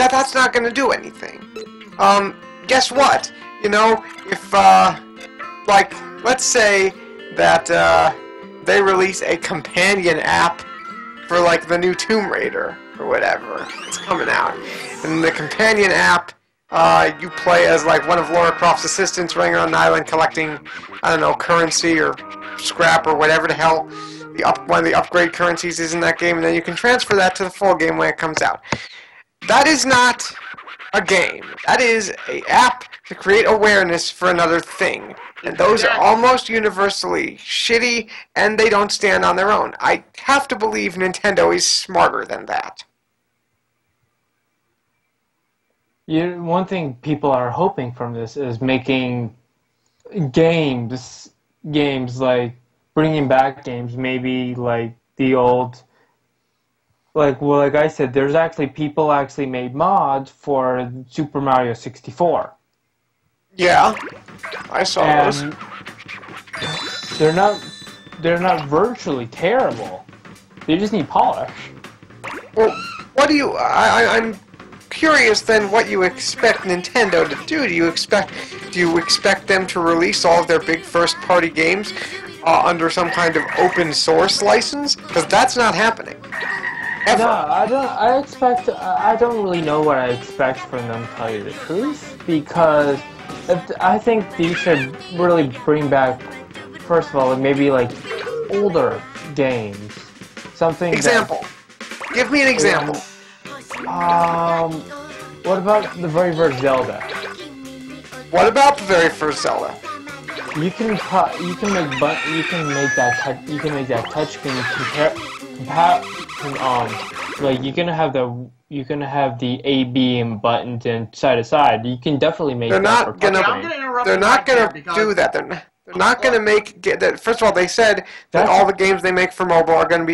that's not going to do anything. Guess what? You know, if, like, let's say that, they release a companion app for, like, the new Tomb Raider, or whatever. It's coming out. And the companion app, you play as, like, one of Lara Croft's assistants running around an island collecting, I don't know, currency or scrap or whatever the hell one of the upgrade currencies is in that game, and then you can transfer that to the full game when it comes out. That is not a game. That is an app to create awareness for another thing. And those are almost universally shitty, and they don't stand on their own. I have to believe Nintendo is smarter than that. One thing people are hoping from this is making games like bringing back games, maybe like the old, like I said, there's actually people actually made mods for Super Mario 64. Yeah, I saw those. They're not virtually terrible. They just need polish. Well, what do you? I'm curious then what you expect Nintendo to do. Do you expect them to release all of their big first-party games under some kind of open source license? Because that's not happening. Ever. No, I don't. I don't really know what I expect from them, to tell you the truth, because I think these should really bring back, first of all, maybe like older games. Something. Example. Give me an example. What about the very first Zelda? What about the very first Zelda? You can make that touchscreen like you can have the A, B, and buttons and side to side. You can definitely make. They're not gonna do that. They're not gonna make that. First of all, they said that all the games they make for mobile are gonna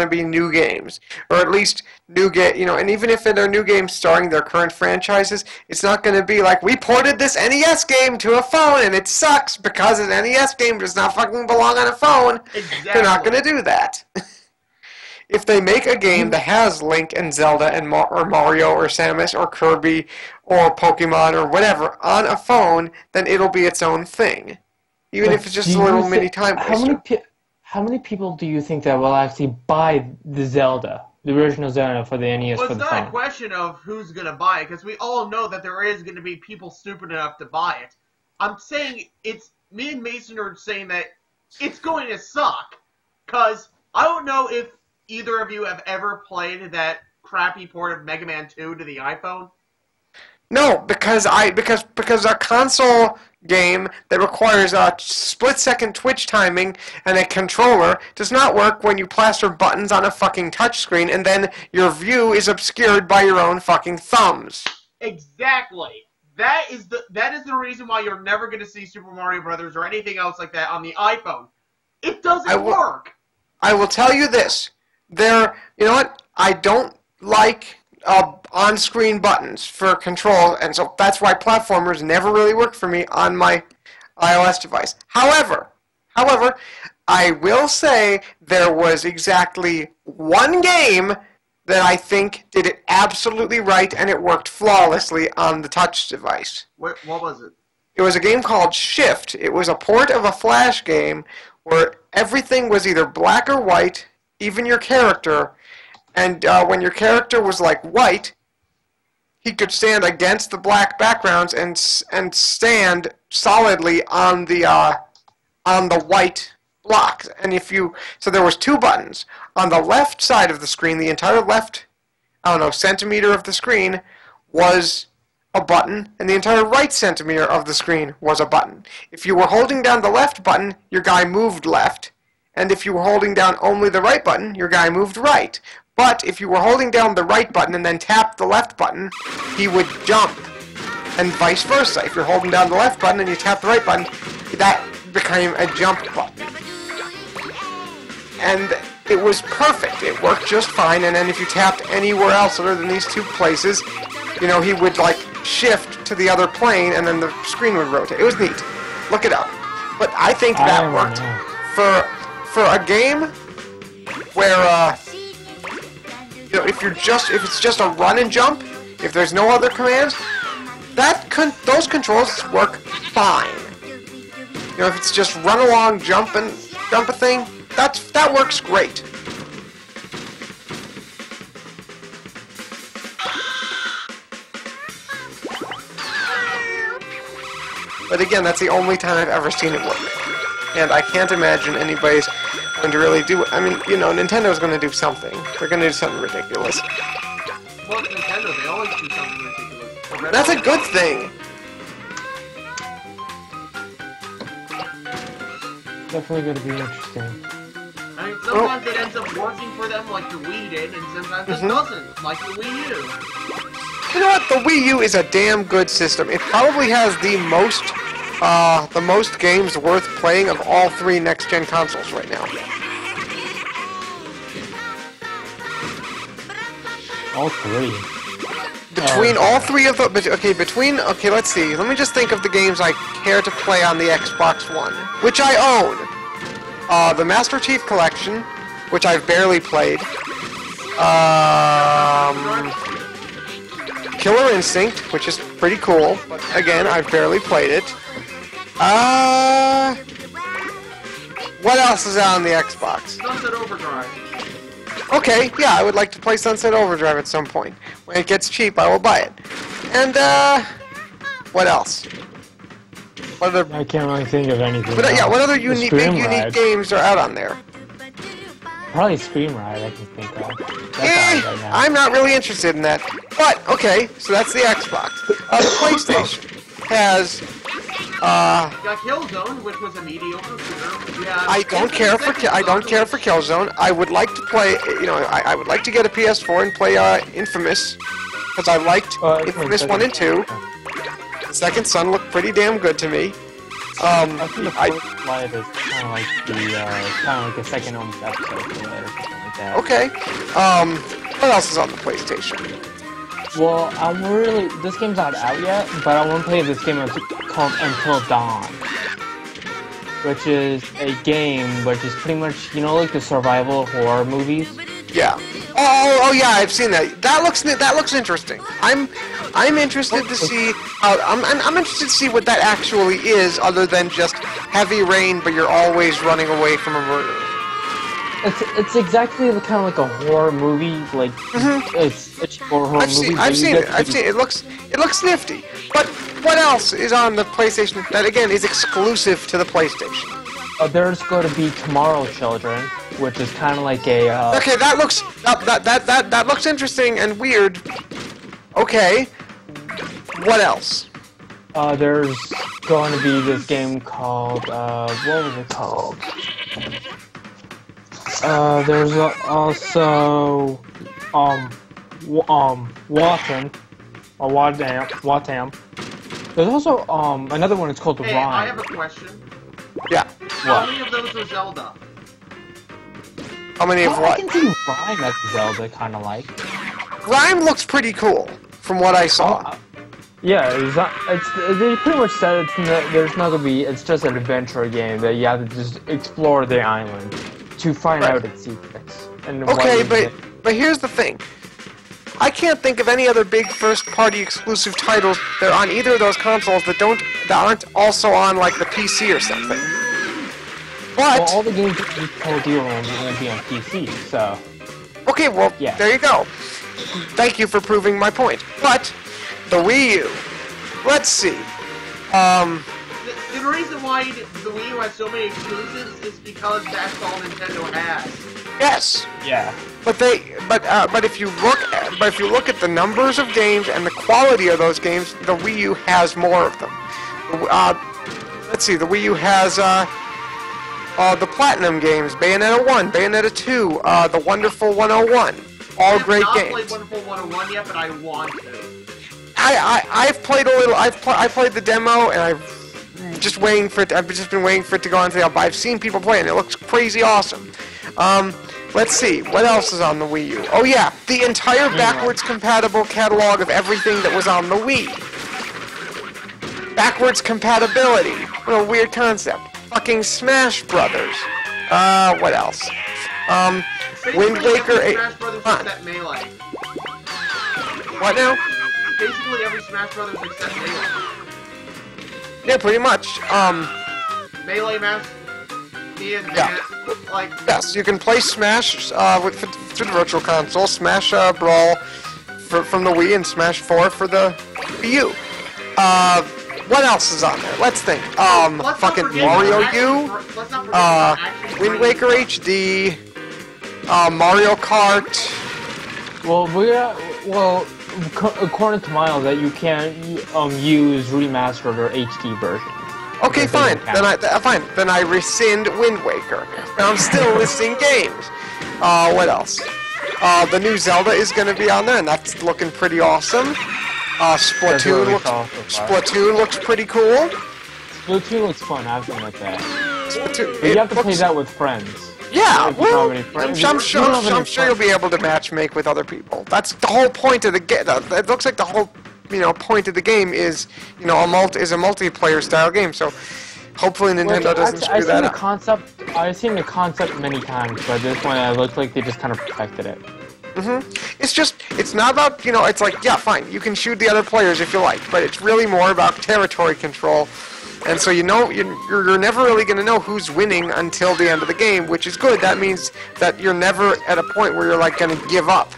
be new games, or at least new game. You know, and even if they're new games starring their current franchises, it's not gonna be like we ported this NES game to a phone and it sucks because an NES game does not fucking belong on a phone. Exactly. They're not gonna do that. If they make a game that has Link and Zelda and or Mario or Samus or Kirby or Pokemon or whatever on a phone, then it'll be its own thing. Even if it's just a little mini time waster. How many people do you think that will actually buy the Zelda, the original Zelda for the NES for the phone? Well, it's not a question of who's going to buy it, because we all know that there is going to be people stupid enough to buy it. I'm saying me and Mason are saying that it's going to suck, because I don't know if either of you have ever played that crappy port of Mega Man 2 to the iPhone. No, because a console game that requires a split-second twitch timing and a controller does not work when you plaster buttons on a fucking touchscreen and then your view is obscured by your own fucking thumbs. Exactly. That is the reason why you're never going to see Super Mario Brothers or anything else like that on the iPhone. It doesn't work. I will tell you this. You know what? I don't like on-screen buttons for control, and so that's why platformers never really work for me on my iOS device. However, I will say there was exactly one game that I think did it absolutely right, and it worked flawlessly on the touch device. What was it? It was a game called Shift. It was a port of a Flash game where everything was either black or white, even your character, and when your character was like white, he could stand against the black backgrounds and stand solidly on the white blocks. And so there was two buttons on the left side of the screen. The entire left, centimeter of the screen was a button, and the entire right centimeter of the screen was a button. If you were holding down the left button, your guy moved left. And if you were holding down only the right button, your guy moved right. But if you were holding down the right button and then tapped the left button, he would jump. And vice versa. If you're holding down the left button and you tap the right button, that became a jump button. And it was perfect. It worked just fine. And then if you tapped anywhere else other than these two places, he would like shift to the other plane and then the screen would rotate. It was neat. Look it up. But I think that worked. For a game where if it's just a run and jump, if there's no other commands, those controls work fine. You know, if it's just run along, jump a thing, that works great. But again, that's the only time I've ever seen it work. And I can't imagine anybody's going to really do it. I mean, you know, Nintendo's going to do something. They're going to do something ridiculous. Well, Nintendo, they always do something ridiculous. That's a good thing. Definitely going to be interesting. I mean, sometimes it ends up working for them like the Wii did, and sometimes it doesn't, like the Wii U. You know what? The Wii U is a damn good system. It probably has the most games worth playing of all 3 next-gen consoles right now. All 3. Between all 3 of the... Okay, let's see. Let me just think of the games I care to play on the Xbox One, which I own. The Master Chief Collection, which I've barely played. Killer Instinct, which is pretty cool, but again, I've barely played it. What else is out on the Xbox? Sunset Overdrive. Okay, yeah, I would like to play Sunset Overdrive at some point. When it gets cheap, I will buy it. And, what else? I can't really think of anything. But, yeah, what other unique games are out on there? Probably Scream Ride, I can think of. That's right now. I'm not really interested in that. But, okay, so that's the Xbox. The PlayStation has... You got Killzone, which was a mediocre shooter. Yeah, I don't care for Killzone. I would like to play, you know, I would like to get a PS4 and play Infamous, because I liked Infamous 1 and 2. The Second Son looked pretty damn good to me. I think the first light is kind of like the second home episode or something like that. Okay. What else is on the PlayStation? Well, this game's not out yet, but I want to play this game called Until Dawn, which is a game which is pretty much, you know, like the survival horror movies. Yeah. Oh yeah, I've seen that. That looks interesting. I'm interested to see I'm interested to see what that actually is, other than just heavy rain, but you're always running away from a murder. It's exactly kind of like a horror movie, like it's a horror movie. I've seen it. It looks nifty. But what else is on the PlayStation that again is exclusive to the PlayStation? There's going to be Tomorrow Children, which is kind of like a. Okay, that looks interesting and weird. Okay, what else? There's going to be this game called what was it called? There's also Watson or Watam. There's also another one. It's called Hey, Rhyme. I have a question. Yeah. How many of those are Zelda? How many of I what? can see Rhyme as Zelda, kind of like. Rhyme looks pretty cool, from what I saw. Yeah, they pretty much said there's not gonna be. It's just an adventure game that you have to just explore the island to find out its secrets. And okay, but here's the thing. I can't think of any other big first-party exclusive titles that are on either of those consoles that aren't also on like the PC or something. But all the games that you told you will be on PC, so. Okay, well, yeah. There you go. Thank you for proving my point. But the Wii U. Let's see. The reason why the Wii U has so many exclusives is because that's all Nintendo has. Yes. Yeah. But if you look at the numbers of games and the quality of those games, the Wii U has more of them. Let's see. The Wii U has the Platinum games: Bayonetta 1, Bayonetta 2, the Wonderful 101. All great games. I haven't played Wonderful 101 yet, but I want to. I've played a little. I played the demo, and I've just waiting for it. I've just been waiting for it to go on sale. But I've seen people play it, and it looks crazy awesome. Let's see, what else is on the Wii U? Oh yeah, the entire backwards compatible catalog of everything that was on the Wii. Backwards compatibility. What a weird concept. Fucking Smash Brothers. What else? Wind Waker. Smash Brothers is that Melee. What now? basically every Smash Brothers except Melee. Yeah, pretty much. Melee Master. Yeah. Like. Yes, you can play Smash through the Virtual Console, Smash Brawl from the Wii, and Smash 4 for the Wii U. What else is on there? Let's think. Fucking Mario U, Wind Waker HD, Mario Kart. Well, according to Miles, that you can't use remastered or HD versions. Okay, fine. Then I rescind Wind Waker. But I'm still listing games. What else? The new Zelda is going to be on there, and that's looking pretty awesome. Splatoon looks pretty cool. Splatoon looks fun. I've been like that. Splatoon, but you have to play that with friends. Yeah, well, I'm sure you'll be able to matchmake with other people. That's the whole point of the game. It looks like the whole point of the game is a multiplayer style game. So hopefully Nintendo doesn't screw that up. I've seen the concept many times, but this one it looks like they just kind of perfected it. It's not about, it's like, yeah, fine, you can shoot the other players if you like, but it's really more about territory control. And so you're never really going to know who's winning until the end of the game, which is good. That means that you're never at a point where you're like going to give up.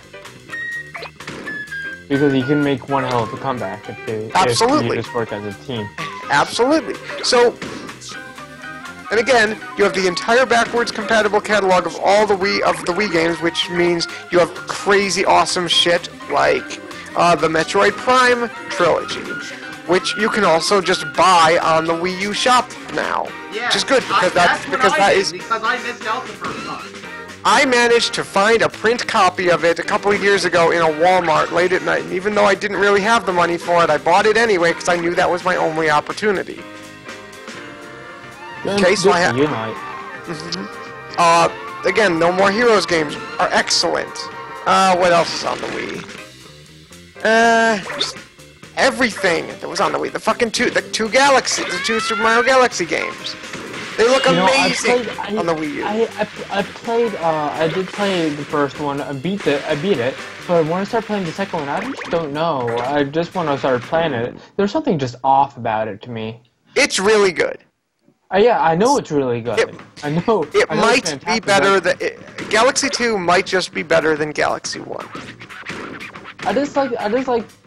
Because you can make one hell of a comeback if you just work as a team. Absolutely. So, and again, you have the entire backwards compatible catalog of all the Wii games, which means you have crazy awesome shit like the Metroid Prime trilogy, which you can also just buy on the Wii U shop now. Yeah, which is good because because I missed out the first time. I managed to find a print copy of it a couple of years ago in a Walmart late at night, and even though I didn't really have the money for it, I bought it anyway because I knew that was my only opportunity. Okay, so I have. Again, No More Heroes games are excellent. What else is on the Wii? Just everything that was on the Wii. The two Super Mario Galaxy games. They look amazing on the Wii U. I did play the first one. I beat it. But when I started playing the second one, I just don't know. When I started playing it, there's something just off about it to me. It's really good. Yeah, I know it's really good. I know. It might be better than Galaxy 2 might just be better than Galaxy 1. I just like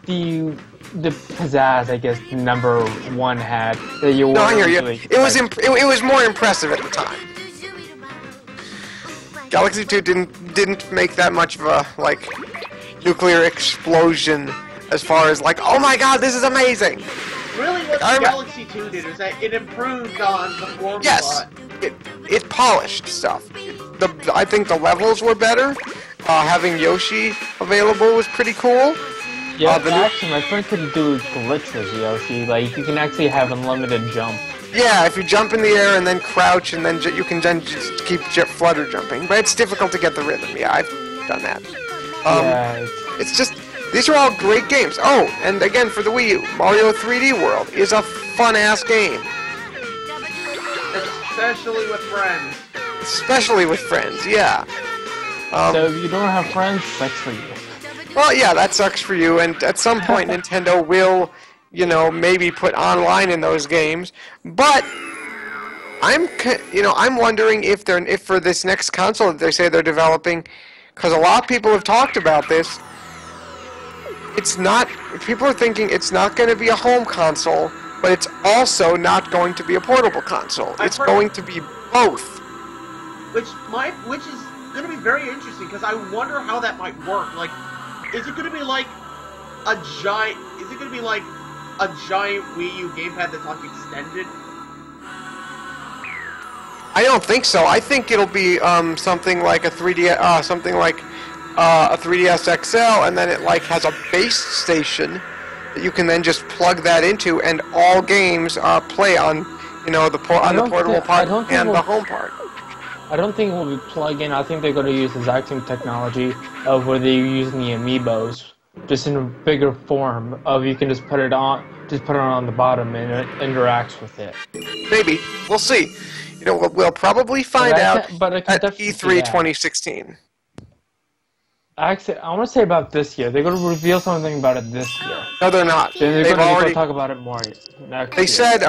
the pizzazz, I guess, number 1 had that you. No, I hear you. It was more impressive at the time. Galaxy 2 didn't make that much of a nuclear explosion as far as oh my god, this is amazing. Really, what Galaxy 2 did is that it improved on the formula. Yes, it polished stuff. I think the levels were better. Having Yoshi available was pretty cool. Yeah, actually, my friend couldn't do glitch with Yoshi. You can actually have unlimited jump. Yeah, if you jump in the air and then crouch, and then you can then just keep flutter jumping. But it's difficult to get the rhythm. Yeah, I've done that. It's just. These are all great games. Oh, and again for the Wii U, Mario 3D World is a fun-ass game. Especially with friends. Especially with friends, yeah. So if you don't have friends, sucks for you. Well, yeah, that sucks for you, and at some point Nintendo will, maybe put online in those games. But I'm wondering if for this next console that they say they're developing, because a lot of people have talked about this. People are thinking it's not going to be a home console, but it's also not going to be a portable console. It's going to be both. Which is going to be very interesting, because I wonder how that might work. Is it going to be a giant Wii U gamepad that's extended? I don't think so. I think it'll be something like a 3D, a 3DS XL, and then it has a base station that you can then just plug that into, and all games play on the portable part and the home part. I don't think it will be plug-in. I think they're going to use the exact same technology of where they're using the amiibos, just in a bigger form of you can just put it on the bottom and it interacts with it. Maybe. We'll see. We'll probably find out at E3 2016. Actually, I want to say about this year. They're going to reveal something about it this year. No, they're not. Then they're going to talk about it more next They year. said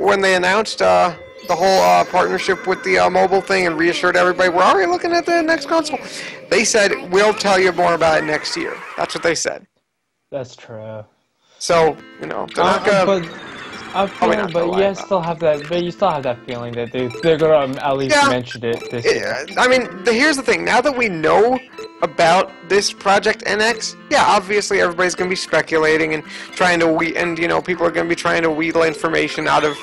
when they announced the whole partnership with the mobile thing and reassured everybody, we're already looking at the next console. They said, we'll tell you more about it next year. That's what they said. That's true. So, you know, they're not going to... I'm feeling, but you still have that. But you still have that feeling that they're gonna at least mention it this year. I mean, here's the thing. Now that we know about this Project NX, yeah, obviously everybody's gonna be speculating and trying to people are gonna be trying to wheedle information out of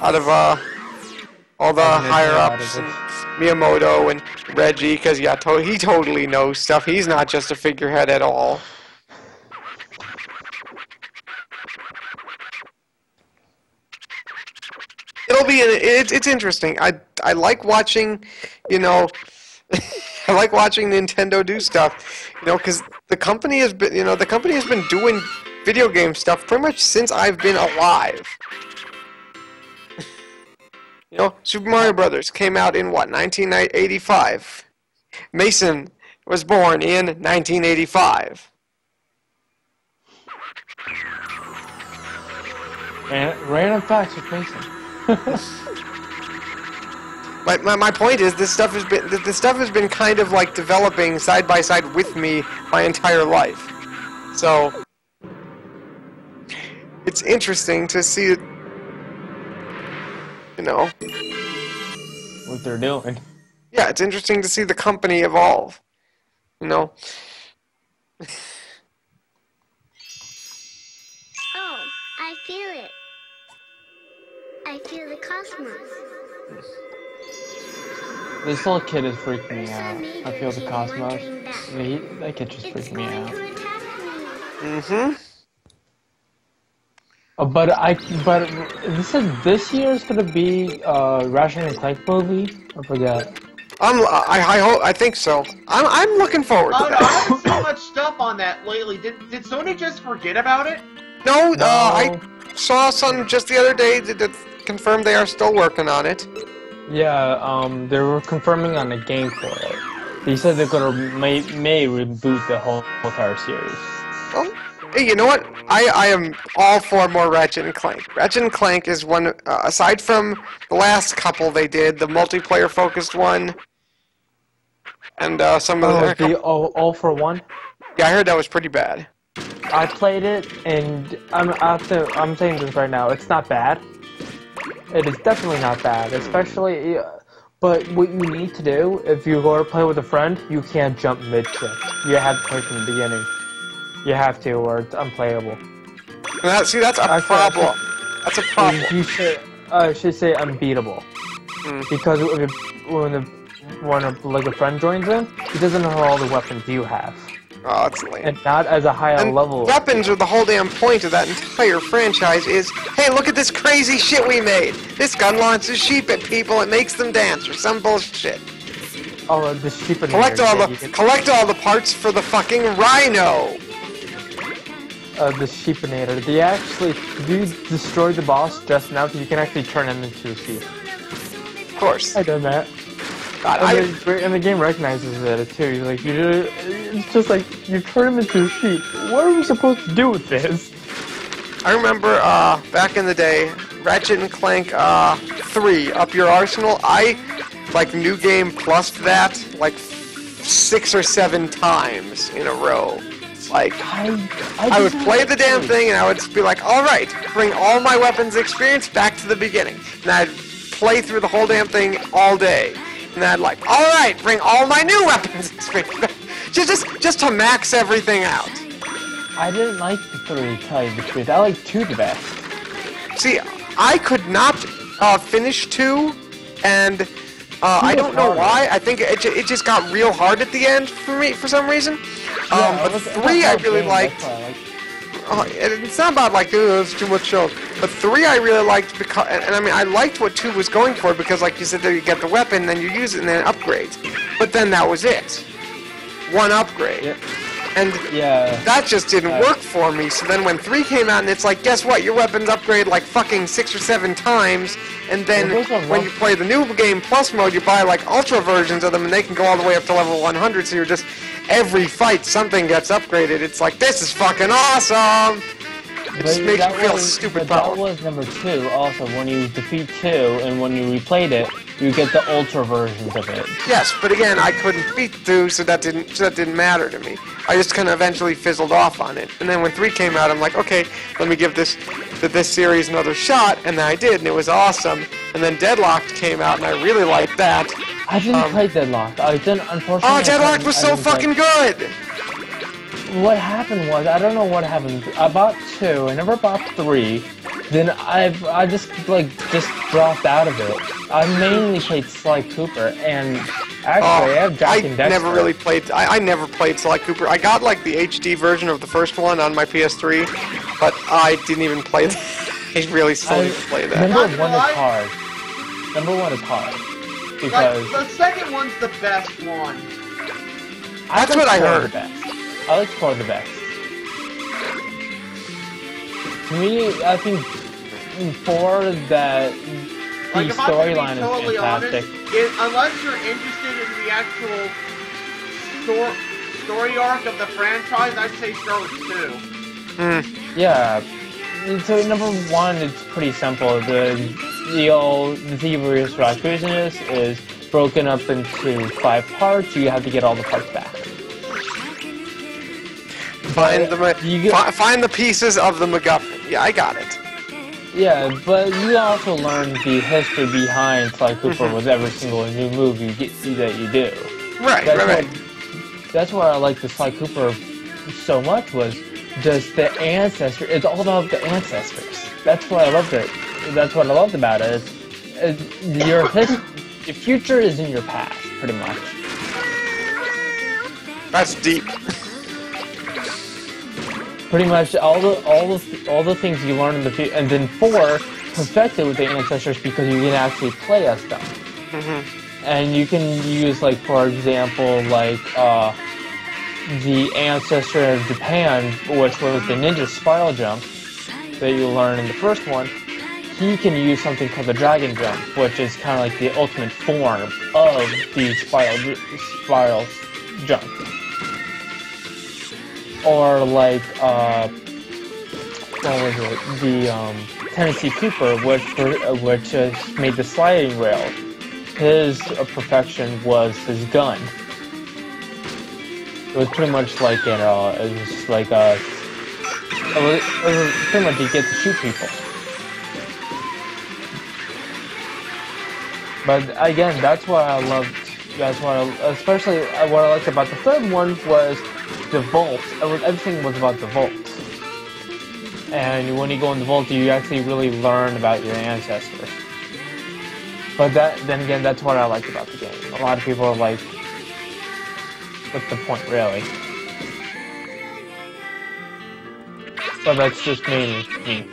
all the higher ups and Miyamoto and Reggie, because he totally knows stuff. He's not just a figurehead at all. It's interesting. I like watching, I like watching Nintendo do stuff, because the company has been doing video game stuff pretty much since I've been alive. Super Mario Brothers came out in what, 1985. Mason was born in 1985. And random facts with Mason. My point is, this stuff has been kind of like developing side by side with me my entire life. So it's interesting to see it, what they're doing. Yeah, it's interesting to see the company evolve. Oh, I feel it. I feel the cosmos. This little kid is freaking me out. I feel the cosmos. That kid just freaked me out. Mm-hmm. But this year is gonna be Ratchet and Clank movie. I forget. I think so. I'm looking forward to that. I haven't seen much stuff on that lately. Did Sony just forget about it? No, I saw some just the other day that confirmed they are still working on it. Yeah, they were confirming on the game for it. They said they're gonna may reboot the whole entire series. Well, hey, you know what? I am all for more Ratchet and Clank. Ratchet and Clank is one, aside from the last couple they did, the multiplayer-focused one, and some of the... All for One? Yeah, I heard that was pretty bad. I played it, and I'm saying this right now, it's not bad. It is definitely not bad, especially... But what you need to do, if you go to play with a friend, you can't jump mid-ship. You have to play from the beginning. You have to, or it's unplayable. See, that's a problem. That's a problem. I should say unbeatable. Because when a friend joins in, he doesn't know all the weapons you have. Oh, that's lame. And not as a higher level. Weapons are the whole damn point of that entire franchise is, hey, look at this crazy shit we made. This gun launches sheep at people, it makes them dance, or some bullshit. Oh, the sheep. Collect all the parts for the fucking rhino. The sheepinator. They actually, if you destroy the boss just now, you can actually turn him into a sheep. Of course. I done that. God, and the game recognizes it too. Like it's just like you turn him into a sheep. What are we supposed to do with this? I remember back in the day, Ratchet and Clank 3, Up Your Arsenal. I New Game Plused that 6 or 7 times in a row. I would play the damn thing and I would be like, alright, bring all my weapons experience back to the beginning. And I'd play through the whole damn thing all day. And I'd alright, bring all my new weapons experience back. Just to max everything out. I didn't like the 3, to tell you the truth. I like 2 the best. See, I could not finish 2, and I don't know why. I think it just got real hard at the end for me, for some reason. But 3 I really liked. It's not about it's too much show. But 3 I really liked because, and I mean, I liked what 2 was going for because, like you said, there you get the weapon, then you use it, and then it upgrades. But then that was it. One upgrade. Yep. And that just didn't work for me. So then when 3 came out, and it's like, guess what? Your weapons upgrade fucking 6 or 7 times, and then when you play the new game plus mode, you buy ultra versions of them, and they can go all the way up to level 100. So you're just every fight something gets upgraded. It's like, this is fucking awesome! It just makes you feel stupid powerful. That was number 2 also. When you defeat 2 and when you replayed it, you get the ultra versions of it. Yes, but again, I couldn't beat 2, so that didn't matter to me. I just kind of eventually fizzled off on it. And then when 3 came out, I'm like, okay, let me give this series another shot, and then I did, and it was awesome. And then Deadlocked came out, and I really liked that. I didn't play Deadlocked. I didn't, unfortunately. Oh, Deadlocked was so fucking good! What happened was, I don't know what happened. I bought 2, I never bought 3. Then I just dropped out of it. I mainly played Sly Cooper, and actually I have Jack and Dexter. I never played Sly Cooper. I got like the HD version of the first one on my PS3, but I didn't even play that. I really still didn't play that. Number 1 is hard. Number 1 is hard. Because the second one's the best one. That's what I heard. I like 4 the best. To me, I think 4 that the storyline is fantastic. Unless you're interested in the actual story arc of the franchise, I'd say start with 2. Yeah. So number 1, it's pretty simple. The Thievery business is broken up into 5 parts. You have to get all the parts back. Find the pieces of the MacGuffin. Yeah, I got it. Yeah, but you also learn the history behind Sly Cooper with every single new move that you do. Right. That's why I like the Sly Cooper so much, was just the ancestor. It's all about the ancestors. That's why I loved it. That's what I loved about it. Your future is in your past, pretty much. That's deep. Pretty much all the things you learn in the future, and then 4 perfected with the ancestors because you can actually play as them. And you can use, like, for example, like the ancestor of Japan, which was the ninja spiral jump that you learn in the first one. He can use something called the dragon jump, which is kind of like the ultimate form of the spiral jump. Or like, what was it? The Tennessee Cooper, which made the sliding rail. His perfection was his gun. It was pretty much like, it was like it was pretty much you get to shoot people. But again, that's what I loved. Especially what I liked about the third one was the vault. Everything was about the vault. And when you go in the vault, you actually really learn about your ancestors. But then again, that's what I liked about the game. A lot of people are like, what's the point, really? But that's just mainly me.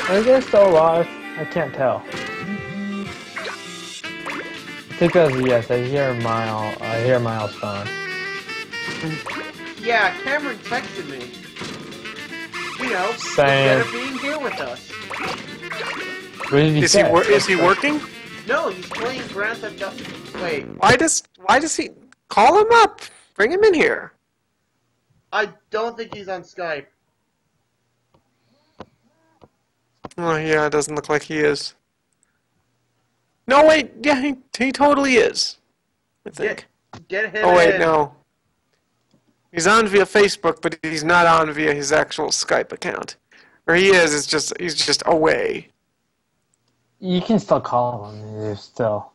Are they still alive? I can't tell. I think that's a yes. I hear Miles' phone. Yeah, Cameron texted me. You know, saying, instead of being here with us. What did he say? Is he working? No, he's playing Grand Theft Auto. Wait. Why does he call him up? Bring him in here. I don't think he's on Skype. Oh, yeah, it doesn't look like he is. No, wait, yeah, he totally is, I think. Get him Oh, wait, in. no. He's on via Facebook, but he's not on via his actual Skype account. Where he is, he's just away. You can still call him, still.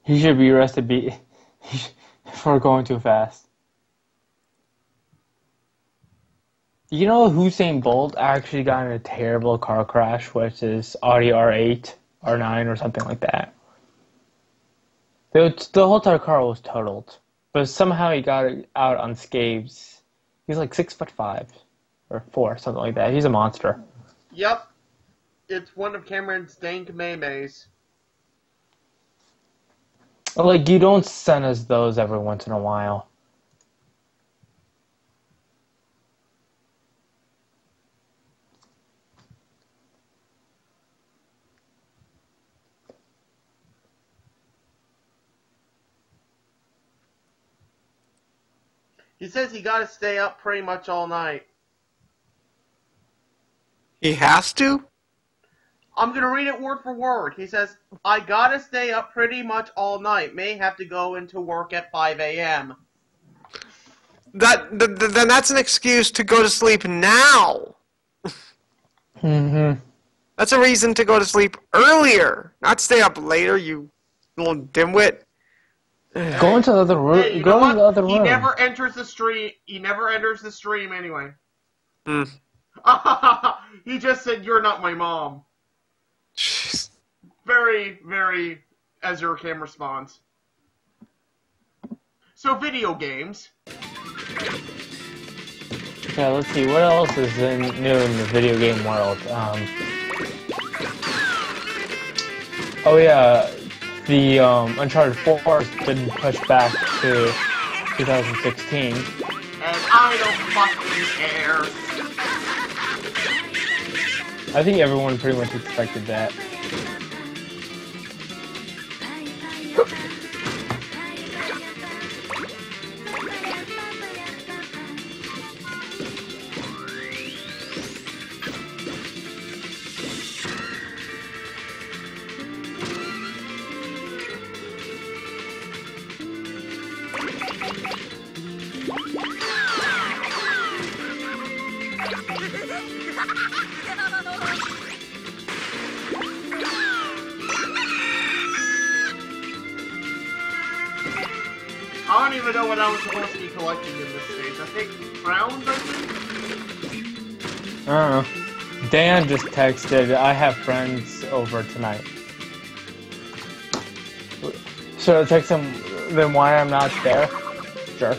He should be arrested for going too fast. You know Usain Bolt actually got in a terrible car crash, which is Audi R8, R9, or something like that. The whole entire car was totaled. but somehow he got it out unscathed. He's like 6'5" or 4, something like that. He's a monster. Yep. It's one of Cameron's dank memes. Like, you don't send us those every once in a while. He says he gotta stay up pretty much all night. He has to? I'm gonna read it word for word. He says, I gotta stay up pretty much all night. May have to go into work at 5 a.m. Then that's an excuse to go to sleep now. Mm-hmm. That's a reason to go to sleep earlier, not stay up later, you little dimwit. Go into the other room. Hey, go into the other room. He never enters the stream. He never enters the stream anyway. Hmm. He just said, "You're not my mom." Jeez. Very, very Ezra Cam response. So video games. Yeah, let's see. What else is new in the video game world? Oh yeah, the Uncharted 4 has been pushed back to 2016. And I don't fucking care. I think everyone pretty much expected that. I don't even know what I was supposed to be collecting in this stage. I think crowns, I think? I don't know. Dan just texted, I have friends over tonight. Should I text him then why I'm not there? Sure.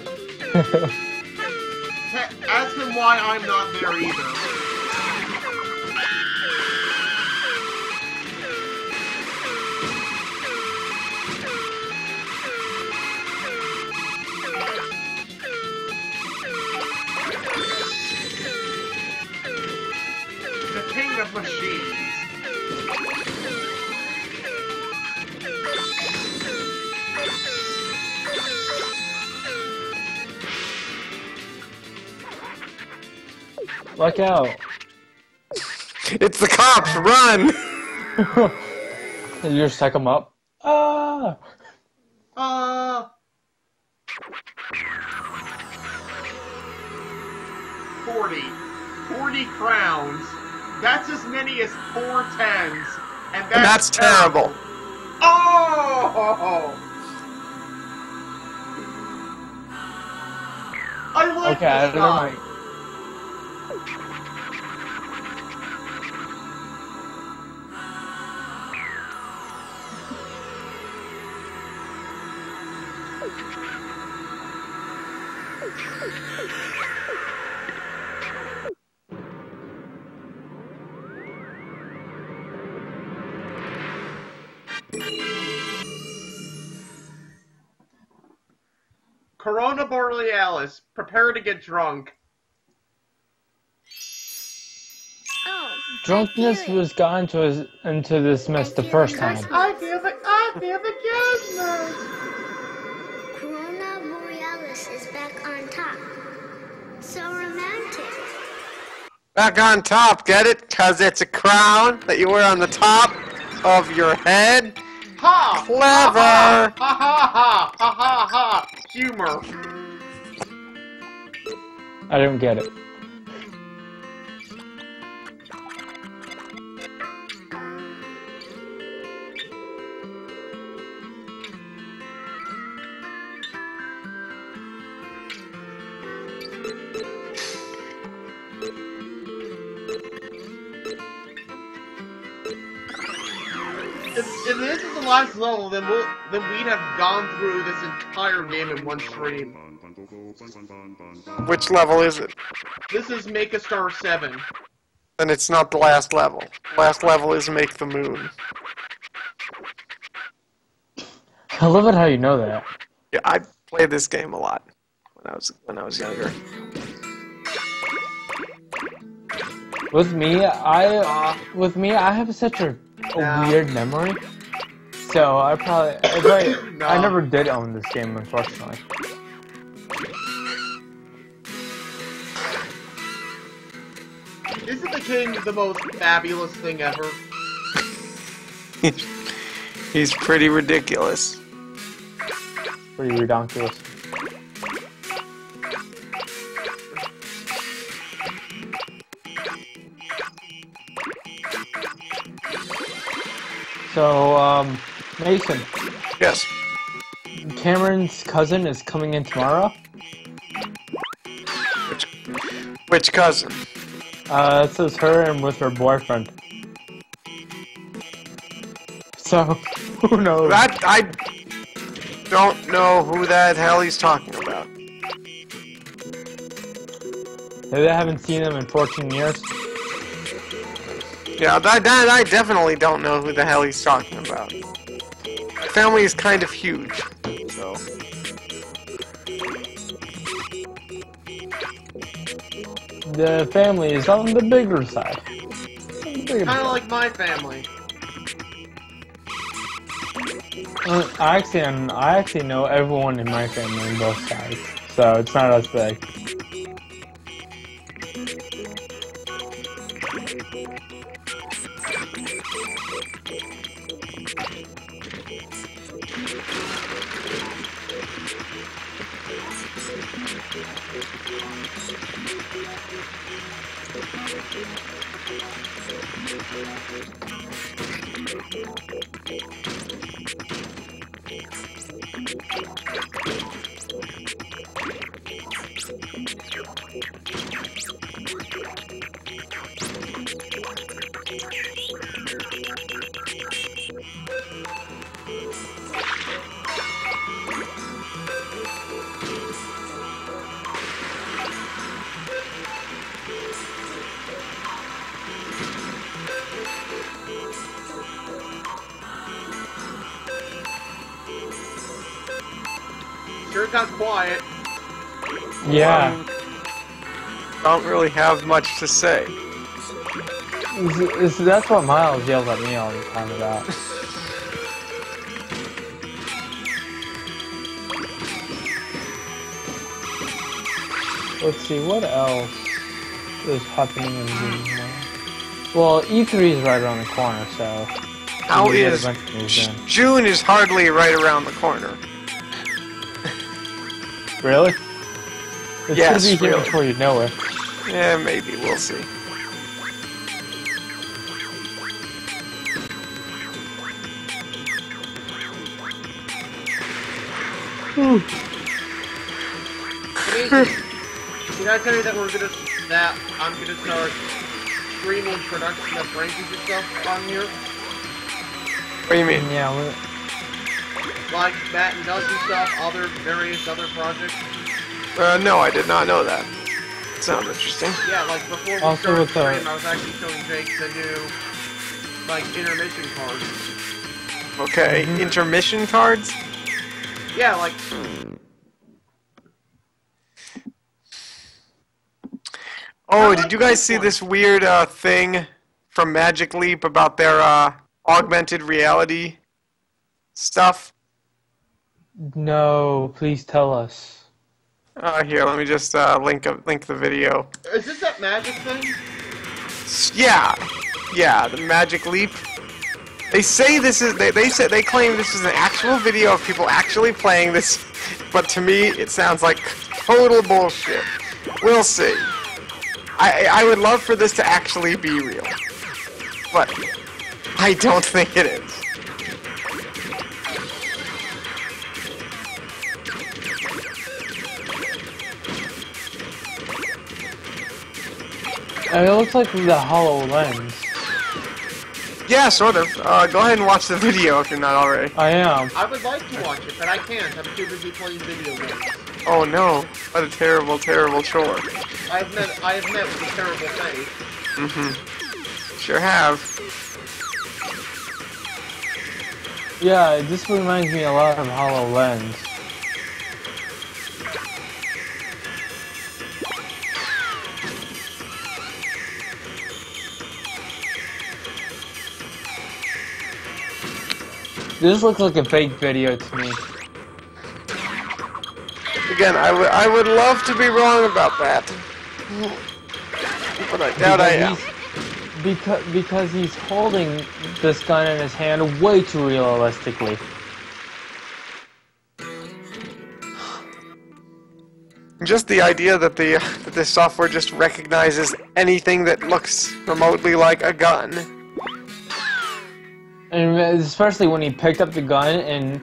Ask him why I'm not there either. The king of machines. Look out. It's the cops! Run! You just suck them up. Ah! 40 crowns. That's as many as 4 tens. And That's terrible. Oh! I like Okay, I this don't guy. know. Corona Borealis, prepare to get drunk. Oh, Drunkenness was got into this mess the first time. I feel the goodness. Corona Borealis is back on top. So romantic. Back on top, get it? Because it's a crown that you wear on the top of your head. Ha! Clever! Ha ha ha ha ha ha! Humor. I don't get it. If this is the last level, then we'd have gone through this entire game in one stream. Which level is it? This is Make a Star 7. Then it's not the last level. The last level is Make the Moon. I love it how you know that. Yeah, I played this game a lot when I was younger. With me, I have such a weird memory. So I never did own this game, unfortunately. Isn't the king the most fabulous thing ever? He's pretty ridiculous. Pretty redonkulous. So, Mason. Yes. Cameron's cousin is coming in tomorrow. Which cousin? It says her and with her boyfriend. So, who knows? That I don't know who that hell he's talking about. They haven't seen him in 14 years. Yeah, I definitely don't know who the hell he's talking about. My family is kind of huge, so. The family is on the bigger side. Kind of like my family. I actually know everyone in my family on both sides, so it's not as big. Sure got quiet. Yeah. Don't really have much to say. That's what Miles yells at me all the time about. Let's see, what else is happening in June? Well, E3 is right around the corner, so... How is... June is hardly right around the corner. Really? It's yes, gonna be here really. before you know it. Yeah, maybe. We'll see. Did I tell you that I'm gonna start streaming production of rankings and stuff on here? What do you mean? Yeah, Like Matt and Doug and stuff, various other projects. No, I did not know that. Sounds interesting. Yeah, like before we Also started stream, I was actually showing Jake the new, like, intermission cards. Okay, intermission cards? Yeah, like... Oh, did you guys see this weird thing from Magic Leap about their augmented reality stuff? no, please tell us. Here, let me just link the video. Is this that magic thing? Yeah, the Magic Leap. They say this is they claim this is an actual video of people actually playing this, but to me it sounds like total bullshit. We'll see. I would love for this to actually be real, but I don't think it is. It looks like the HoloLens. Yeah, sort of. Go ahead and watch the video if you're not already. I am. I would like to watch it, but I can't. I'm too busy playing video games. Oh no, what a terrible, terrible chore. I have met with a terrible fate. Mm-hmm. Sure have. Yeah, this reminds me a lot of HoloLens. This looks like a fake video to me. Again, I would love to be wrong about that. But I doubt I am. Because he's holding this gun in his hand way too realistically. Just the idea that that this software just recognizes anything that looks remotely like a gun. And especially when he picked up the gun and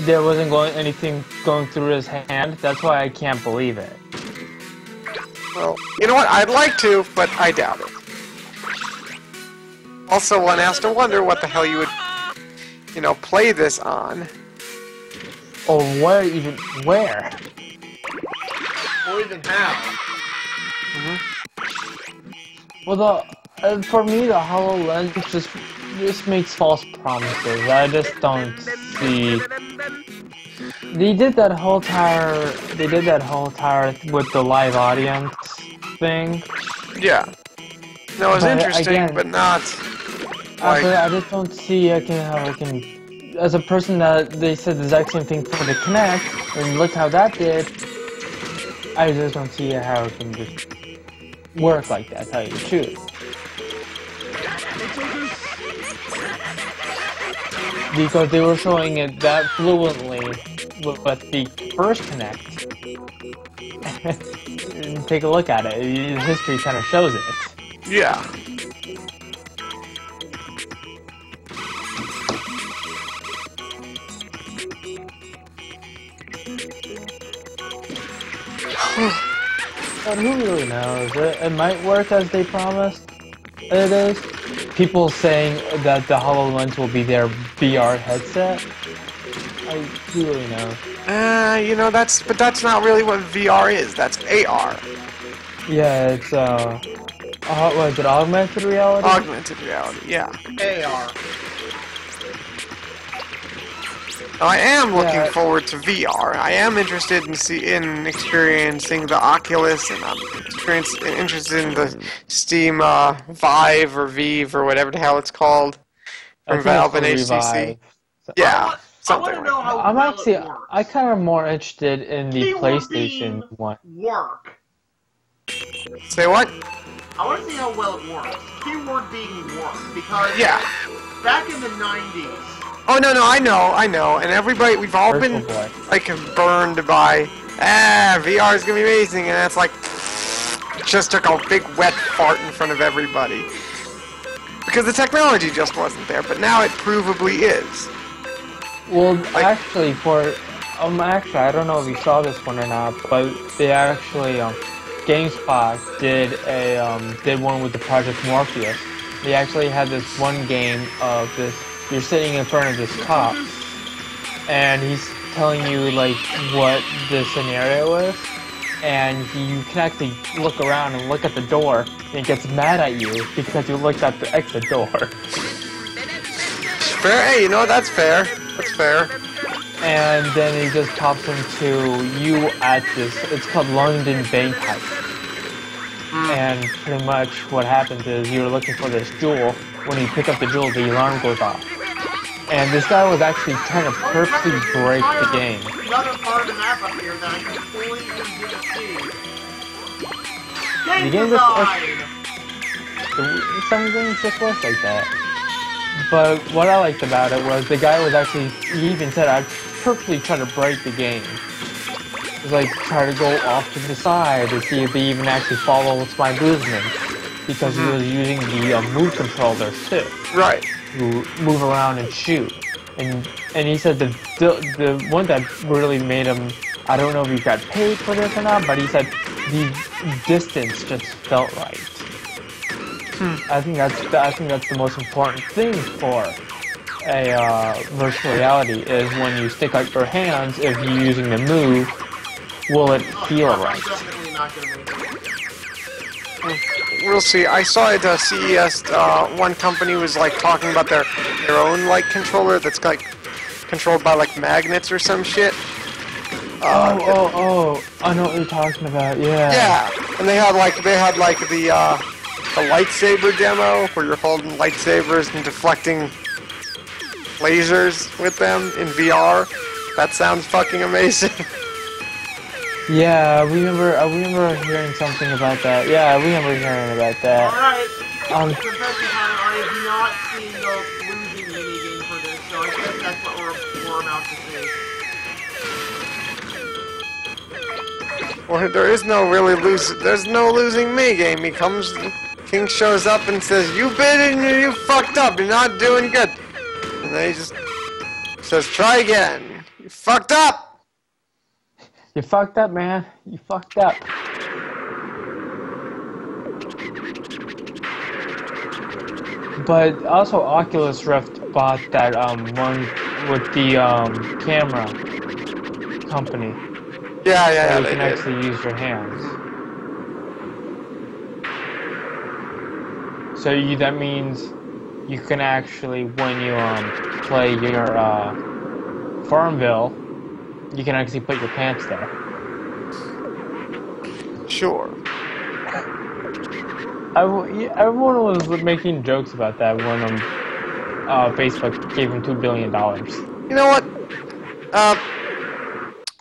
there wasn't anything going through his hand. That's why I can't believe it. Well, you know what? I'd like to, but I doubt it. Also, one has to wonder what the hell you would, play this on. Or where? Or even how. Well, for me, the HoloLens just makes false promises. I just don't see. They did that whole tower with the live audience thing. Yeah. No, it was interesting, but not. Like... I just don't see how I can. As a person that they said the exact same thing for the Kinect, and look how that did. I just don't see how it can just work like that. Tell you the truth. Because they were showing it that fluently with the first Kinect. And take a look at it. History kind of shows it. Yeah. But who really knows? It might work as they promised. It is. People saying that the HoloLens will be their VR headset. Who really knows? That's not really what VR is. That's AR. Yeah, it's what is it? Augmented reality. Augmented reality. Yeah. AR. I am looking forward to VR. I am interested in experiencing the Oculus, and I'm interested in the Steam Vive or Vive or whatever the hell it's called from Valve and HTC. Yeah, something like that. I kind of more interested in the PlayStation one. Work. Say what? I want to see how well it works. Keyword being work, because back in the 90s. Oh no, I know, and everybody, we've all been like burned by, VR is gonna be amazing, and it's like, just took a big wet fart in front of everybody. Because the technology just wasn't there, but now it provably is. Well, actually, I don't know if you saw this one or not, but they actually, GameSpot did one with the Project Morpheus. They actually had this one game of this. You're sitting in front of this cop, and he's telling you like what the scenario is, and you can actually look around and look at the door, and it gets mad at you because you looked at the exit door. Fair, hey, that's fair. That's fair. And then he just pops into you at this. It's called London Bank Heist. And pretty much what happens is you're looking for this jewel. When you pick up the jewel, the alarm goes off. And this guy was actually trying to purposely break the game. Another part of the map up here that I completely didn't see. The game some games just work like that. But what I liked about it was the guy was actually, he even said, I'd purposely try to break the game. It was like, try to go off to the side to see if they even actually follow my movement. Because he was using the move controllers too. Right. To move around and shoot. And he said the one that really made him, I don't know if he got paid for this or not, but he said the distance just felt right. I think that's the most important thing for a virtual reality is when you stick out your hands. If you're using the move, will it feel right? I'm definitely not gonna make it. We'll see. I saw at CES, one company was like talking about their own like controller that's like controlled by like magnets or some shit. I know what you're talking about. Yeah. Yeah, and they had like the lightsaber demo where you're holding lightsabers and deflecting lasers with them in VR. That sounds fucking amazing. Yeah, we remember hearing something about that. Yeah, we remember hearing about that. Alright, confession time, I have not seen the losing minigame for this, so I guess that's what we're about to see. Well, there is no really there's no losing me game. He comes, King shows up and says, "You bid and you fucked up. You're not doing good." And then he just says, "Try again. You fucked up." You fucked up, man. You fucked up. But also, Oculus Rift bought that one with the camera company. Yeah. So you can actually use your hands. So that means you can actually, when you play your Farmville, you can actually put your pants there. Sure. Everyone was making jokes about that when Facebook gave him $2 billion. You know what?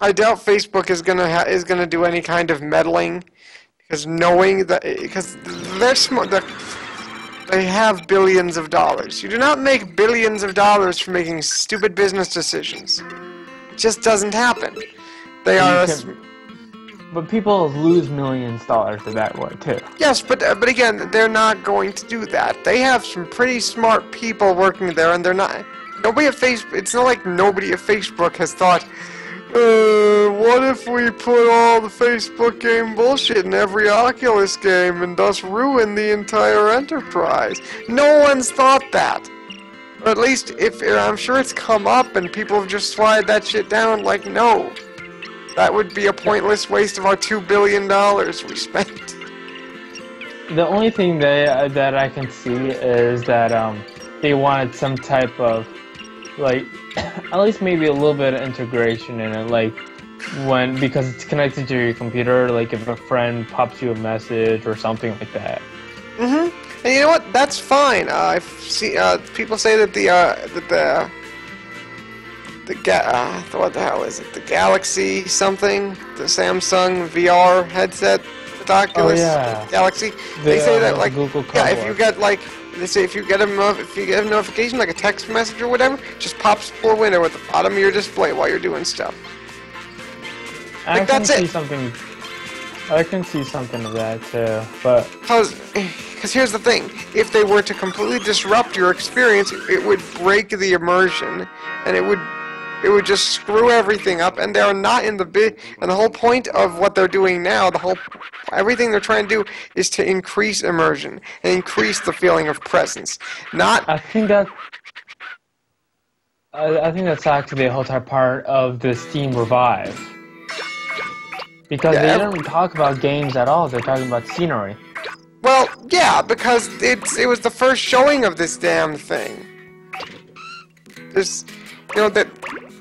I doubt Facebook is gonna do any kind of meddling, because they're smart. They have billions of dollars. You do not make billions of dollars for making stupid business decisions. It just doesn't happen. But people lose millions of dollars for that way too. Yes, but again, they're not going to do that. They have some pretty smart people working there, and they're not. Nobody at Facebook. It's not like nobody at Facebook has thought, what if we put all the Facebook game bullshit in every Oculus game and thus ruin the entire enterprise? No one's thought that. Or at least, I'm sure it's come up and people have just slide that shit down like, no. That would be a pointless waste of our $2 billion we spent. The only thing that I can see is that they wanted some type of, like, at least maybe a little bit of integration in it, like because it's connected to your computer, like if a friend pops you a message or something like that. And you know what? That's fine. I've seen people say that what the hell is it? The Galaxy something, the Samsung VR headset, the Oculus Galaxy. They say that like Google if you get like. They say if you get a notification, like a text message or whatever, just pops full window at the bottom of your display while you're doing stuff. I can see something of that too, but because here's the thing: if they were to completely disrupt your experience, it would break the immersion, and it would just screw everything up. And they're not in the and the whole point of what they're doing now, everything they're trying to do is to increase immersion and increase the feeling of presence. I think that's actually the whole entire part of the Steam Revive. Because they didn't talk about games at all, they're talking about scenery. Well, yeah, because it was the first showing of this damn thing. That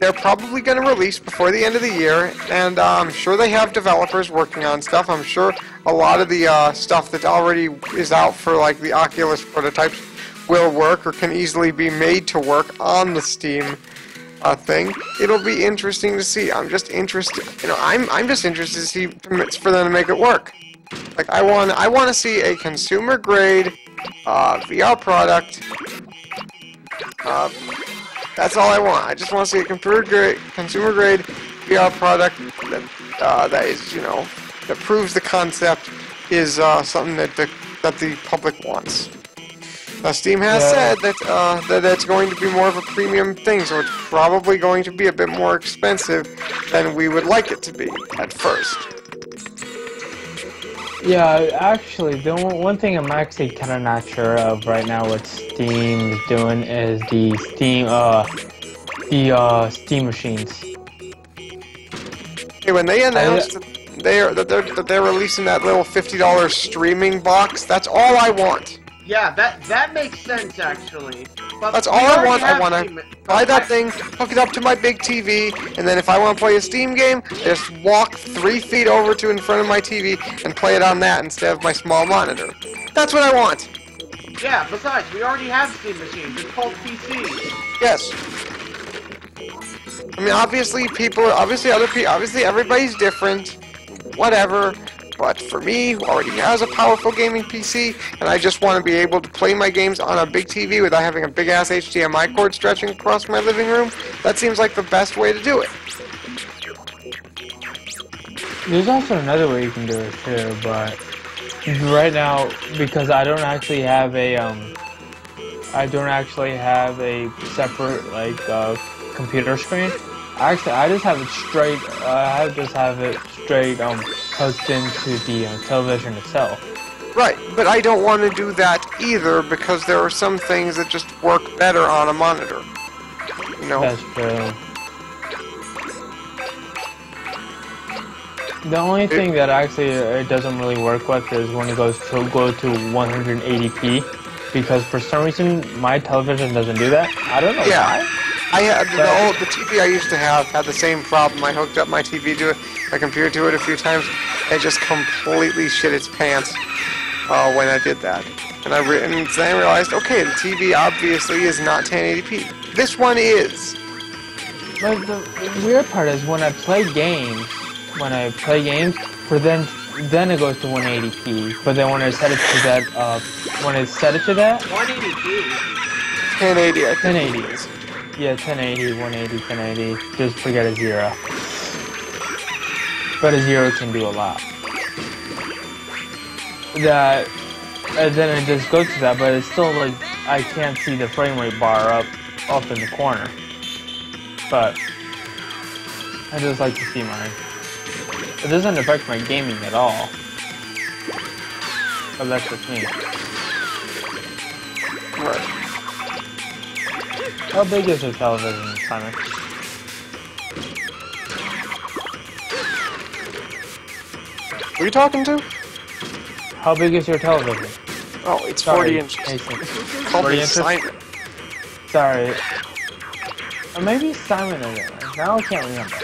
they're probably going to release before the end of the year, and I'm sure they have developers working on stuff. I'm sure a lot of the stuff that already is out for like the Oculus prototypes will work or can easily be made to work on the Steam thing. It'll be interesting to see. I'm just interested. I'm just interested to see for them to make it work. Like I want to see a consumer grade VR product. That's all I want. I just want to see a consumer grade VR product that is, that proves the concept is something that the public wants. Steam has said that it's going to be more of a premium thing, so it's probably going to be a bit more expensive than we would like it to be at first. Yeah, actually, the one thing I'm actually kind of not sure of right now what Steam is doing is the Steam machines. Hey, when they announced that they're releasing that little $50 streaming box, that's all I want. Yeah, that makes sense actually. But That's we all I already want. I have want Steam- to buy that thing, hook it up to my big TV, and then if I want to play a Steam game, just walk 3 feet over to in front of my TV and play it on that instead of my small monitor. That's what I want. Yeah, besides, we already have Steam machines. It's called PC. Yes. I mean, obviously everybody's different, whatever. But for me, who already has a powerful gaming PC, and I just want to be able to play my games on a big TV without having a big-ass HDMI cord stretching across my living room, that seems like the best way to do it. There's also another way you can do it too, but right now, because I don't actually have a separate computer screen. Actually, I just have it straight. Hooked into the television itself. Right, but I don't want to do that either because there are some things that just work better on a monitor. You know. That's true. The only thing that actually it doesn't really work with is when it goes to 180p, because for some reason my television doesn't do that. I don't know why. I had the TV I used to have had the same problem. I hooked up my TV to it, my computer to it a few times, and it just completely shit its pants when I did that. And then I realized, okay, the TV obviously is not 1080p. This one is. But the weird part is when I play games, for then it goes to 180p. But then when I set it to that, 180p. 1080, I think. 1080. Yeah, 1080, 180, 1080. Just forget a 0. But a 0 can do a lot. And then it just goes to that, but it's still like I can't see the frame rate bar up in the corner. But I just like to see mine. It doesn't affect my gaming at all. But that's just me. Right. How big is your television, Simon? Who are you talking to? How big is your television? Oh, it's Sorry, 40 inches. Mason. Call 40 me inches? Simon. Sorry. Or maybe Simon is it. Now I can't remember.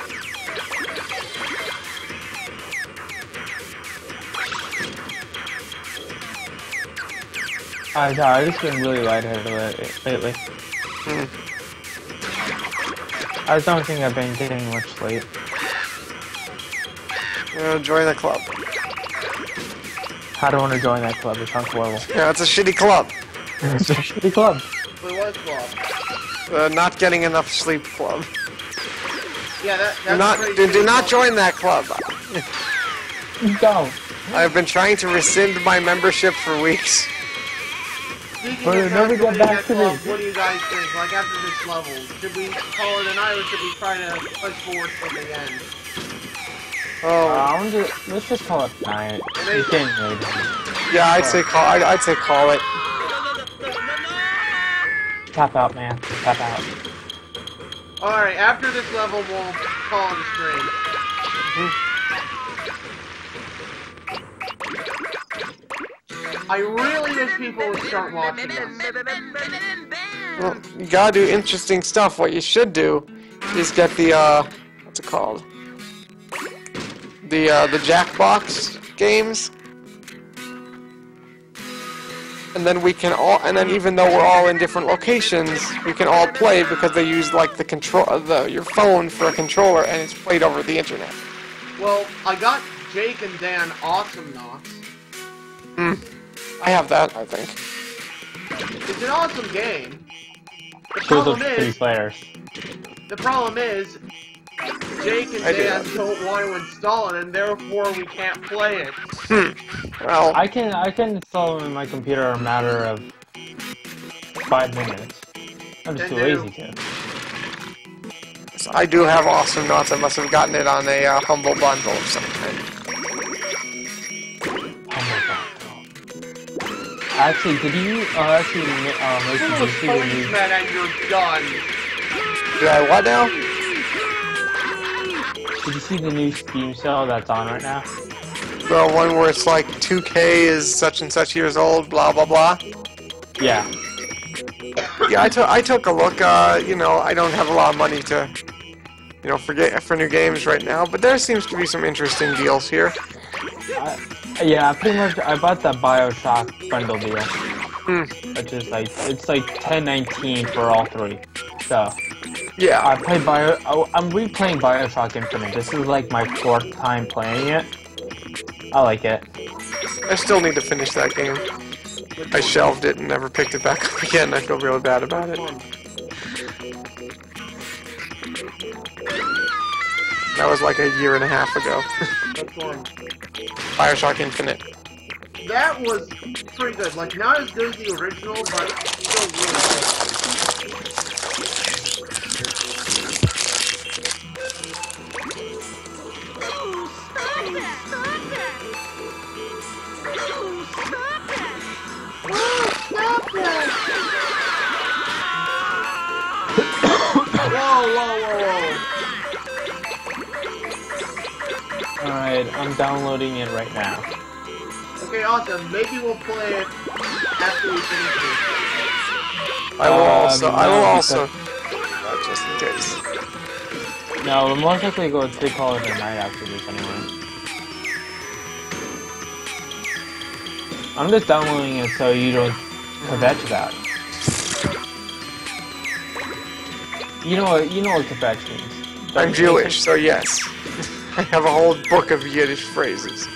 I've just been really lightheaded lately. I just don't think I've been getting much sleep. Join the club. How do I want to join that club? It sounds horrible. Yeah, it's a shitty club. It's a shitty club. Wait, what club? Not getting enough sleep club. Yeah, that's Do not join that club. Don't. I've been trying to rescind my membership for weeks. Speaking But of it never got joining back that to club, me. what do you guys think? Like after this level, should we call it a night or should we try to push forward till the end? Oh, Let's just call it night. It's getting late. yeah, I'd say call it. Tap out, man. Tap out. Alright, after this level, we'll call it a stream. I really wish people would start watching this. Well, you gotta do interesting stuff. What you should do is get the what's it called? The Jackbox games. And then even though we're all in different locations, we can all play because they use like your phone for a controller and it's played over the internet. Well, I got Jake and Dan Awesome Knots. I have that, I think. It's an awesome game. The problem is, Jake and Dan don't want to install it, and therefore we can't play it. Well, I can install them in my computer in a matter of 5 minutes. I'm just too lazy to. I do have Awesome Knots. I must have gotten it on a Humble Bundle or something. Actually, did you Little policeman and you're done. Did I what now? Did you see the new Steam sale that's on right now? The one where it's like 2K is such and such years old, blah blah blah. Yeah. Yeah, I took a look. You know, I don't have a lot of money to, you know, for new games right now, but there seems to be some interesting deals here. Yeah, pretty much. I bought the BioShock bundle deal, which is like it's like $10.19 for all three. So Yeah, I'm replaying BioShock Infinite. This is like my 4th time playing it. I like it. I still need to finish that game. I shelved it and never picked it back up again. I feel really bad about it. That was like a year and a half ago. Which one? BioShock Infinite. That was pretty good. Like, not as good as the original, but still really good. Whoa. Alright, I'm downloading it right now. Okay, awesome. Maybe we'll play it after we finish this. I will also. because- Just in case. No, we'll most likely they call it a night after this anyway. I'm just downloading it so you don't kvetch that. You know what kvetch means. I'm Jewish, so yes. I have a whole book of Yiddish phrases.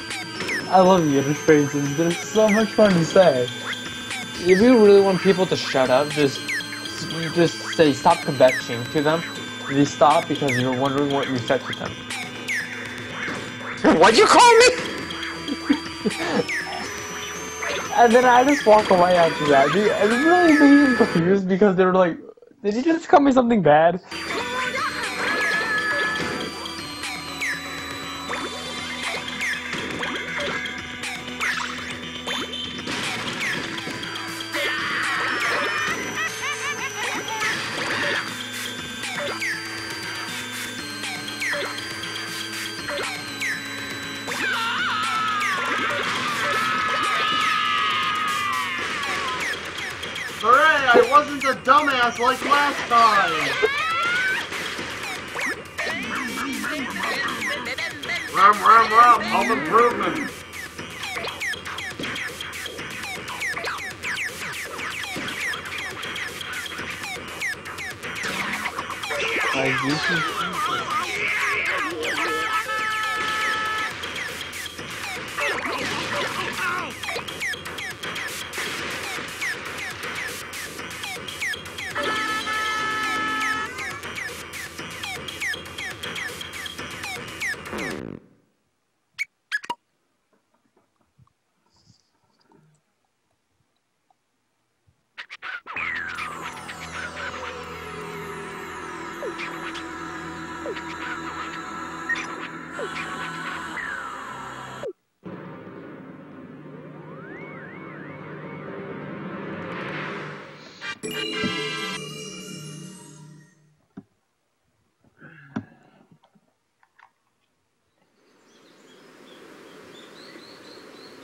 I love Yiddish phrases. They're so much fun to say. If you really want people to shut up, just say stop kvetching to them. They stop because you're wondering what you said to them. What'd you call me? And then I just walk away after that. Dude, I was really confused because they were like, did you just call me something bad? Hooray! I wasn't a dumbass like last time! Rum, home improvement! Like, you should...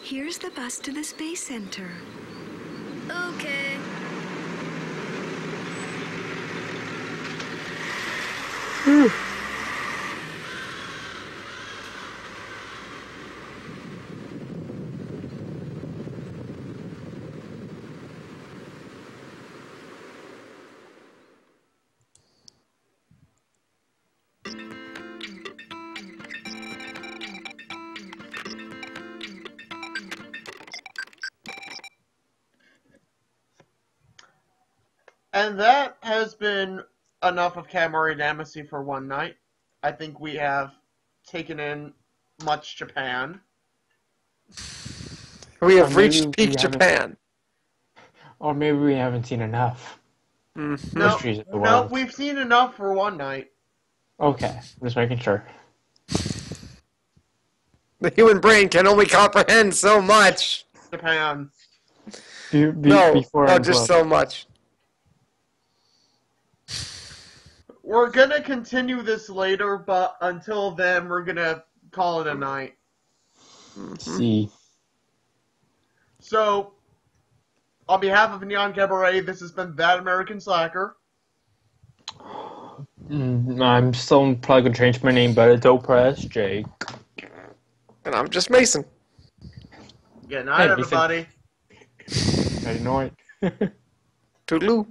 Here's the bus to the Space Center. Okay. And that has been enough of Katamari Damacy for one night. I think we have taken in much Japan. We have Or maybe reached peak we haven't- Japan. Or maybe we haven't seen enough. Mysteries of the No, world. we've seen enough for one night. Okay, just making sure. The human brain can only comprehend so much. Japan. before no, I just blow. so much. We're gonna continue this later, but until then, we're gonna call it a night. See. So, on behalf of Neon Cabaret, this has been That American Slacker. I'm still probably gonna change my name, but don't press Jake. And I'm just Mason. Good night, Hey, Mason. everybody. I know it. Toodaloo.